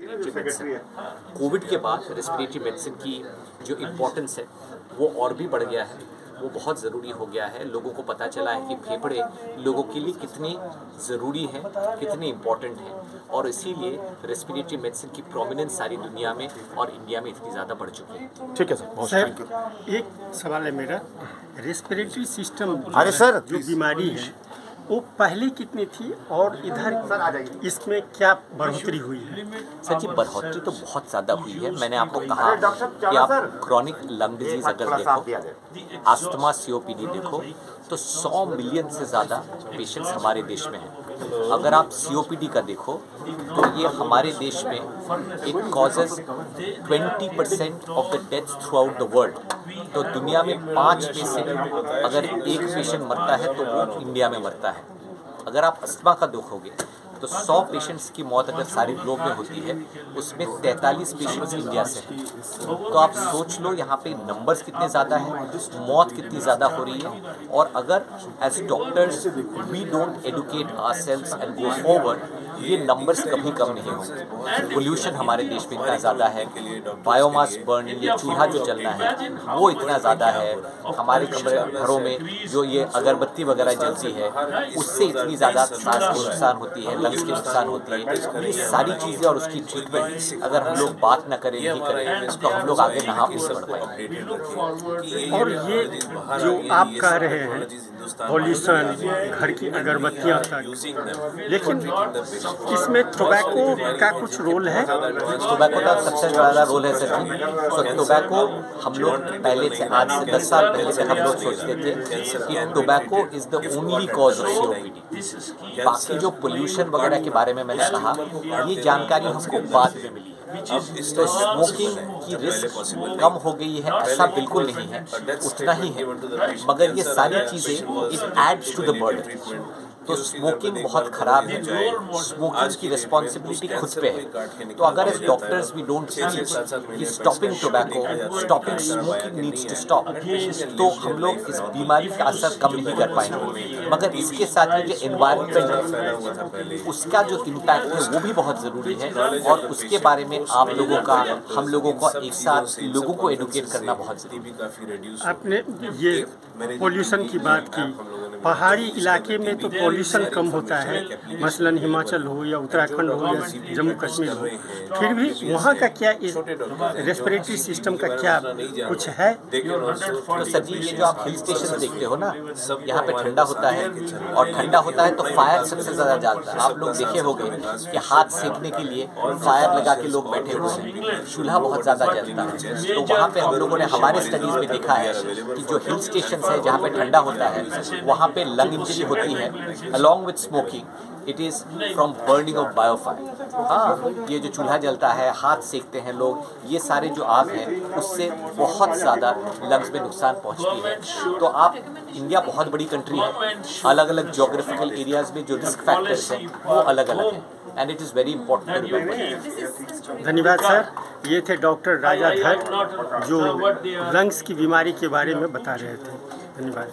Respiratory medicine. Covid के बाद respiratory medicine की जो इम्पोर्टेंस है वो और भी बढ़ गया है, वो बहुत ज़रूरी हो गया है। लोगों को पता चला है कि फेफड़े लोगों के लिए कितनी ज़रूरी हैं, कितने इम्पोर्टेंट हैं, और इसीलिए रेस्पिरेटरी मेडिसिन की प्रोमिनेंस सारी दुनिया में और इंडिया में इतनी ज़्यादा बढ़ चुकी है। ठीक है सर, बहुत सर एक सवाल है मेरा, रेस्पिरेटरी सिस्टम अरे सर, जो बीमारी है वो पहले कितनी थी और इधर इसमें क्या बढ़ोतरी हुई है? सर जी, बढ़ोतरी तो बहुत ज़्यादा हुई है। मैंने आपको कहा कि आप क्रॉनिक लंग डिजीज अगर देखो, अस्थमा, सीओपीडी देखो, तो 100 मिलियन से ज़्यादा पेशेंट्स हमारे देश में हैं। अगर आप सीओपीडी का देखो तो ये हमारे देश में it causes 20% of the deaths through out the world. तो दुनिया में 5 में से अगर एक पेशेंट मरता है तो वो इंडिया में मरता है। अगर आप अस्थमा का देखोगे तो 100 पेशेंट्स की मौत अगर सारे ग्लोब में होती है, उसमें 43 पेशेंट्स इंडिया से हैं। तो आप सोच लो यहाँ पे नंबर्स कितने ज़्यादा हैं, मौत कितनी ज़्यादा हो रही है। और अगर as doctors we don't educate ourselves and go forward, ये नंबर्स कभी कम नहीं होंगे। पोल्यूशन हमारे देश में इतना ज़्यादा है, बायोमास बर्निंग, ये चूल्हा जो चलना है वो इतना ज़्यादा है। हमारे घरों में जो ये अगरबत्ती वगैरह जलती है उससे इतनी ज़्यादा सांस की नुकसान होती है, लंग्स की नुकसान होती है। ये सारी चीज़ें और उसकी ट्रीटमेंट अगर हम लोग बात न करें, नहीं करें, तो हम लोग आगे नहीं बढ़ पाएंगे। और ये जो आप कह रहे हैं पॉल्यूशन, घर की अगरबत्तियाँ तक, लेकिन इसमें टोबैको का कुछ रोल है? टोबैको का सबसे ज़्यादा रोल है सर जी। तो टोबैको हम लोग पहले से, आज से 10 साल पहले से हम लोग सोचते थे कि tobacco is the only cause of COPD. बाकी जो पोल्यूशन वगैरह के बारे में मैंने कहा, ये जानकारी हमको बाद में मिली है। तो स्मोकिंग की रिस्क कम हो गई है ऐसा बिल्कुल नहीं है, उतना ही है, मगर ये सारी चीज़ें it adds to the burden. तो स्मोकिंग बहुत ख़राब है, स्मोकिंग की रिस्पॉन्सिबिलिटी खुद पे है। तो अगर as doctors we don't teach कि stopping tobacco, stopping smoking needs to stop, तो हम लोग इस बीमारी का असर कम नहीं कर पाएंगे। मगर इसके साथ ही जो एनवायरनमेंट है उसका जो इम्पैक्ट है वो भी बहुत ज़रूरी है, और उसके बारे में आप लोगों का, हम लोगों का एक साथ लोगों को एडुकेट करना बहुत ज़रूरी है। आपने ये पोल्यूशन की बात की, पहाड़ी इलाके में तो पोल्यूशन कम होता है, मसलन हिमाचल हो या उत्तराखंड हो या जम्मू कश्मीर हो, फिर भी वहाँ का क्या इस रेस्पिरेटरी सिस्टम का क्या कुछ है? तो सर जी, ये जो आप हिल स्टेशन देखते हो ना, यहाँ पे ठंडा होता है, और ठंडा होता है तो फायर सबसे ज़्यादा जलता है। आप लोग देखे होंगे कि हाथ सेकने के लिए फायर लगा के लोग बैठे हुए हैं, चूल्हा बहुत ज़्यादा जलता है। तो वहाँ पे हम लोगों ने हमारे स्टडीज़ में देखा है कि जो हिल स्टेशन है जहाँ पे ठंडा होता है, वहाँ पे लंग इंजरी होती है along with smoking, it is from burning of biofire। हाँ, ये जो चूल्हा जलता है, हाथ सेकते हैं लोग, ये सारे जो आग है उससे बहुत ज़्यादा लंग्स में नुकसान पहुंचती है। तो आप, इंडिया बहुत बड़ी कंट्री है, अलग अलग जोग्राफिकल एरियाज़ में जो रिस्क फैक्टर्स हैं वो अलग अलग हैं, and it is very important to remember. धन्यवाद सर। ये थे डॉक्टर राजा धर जो लंग्स की बीमारी के बारे में बता रहे थे। धन्यवाद।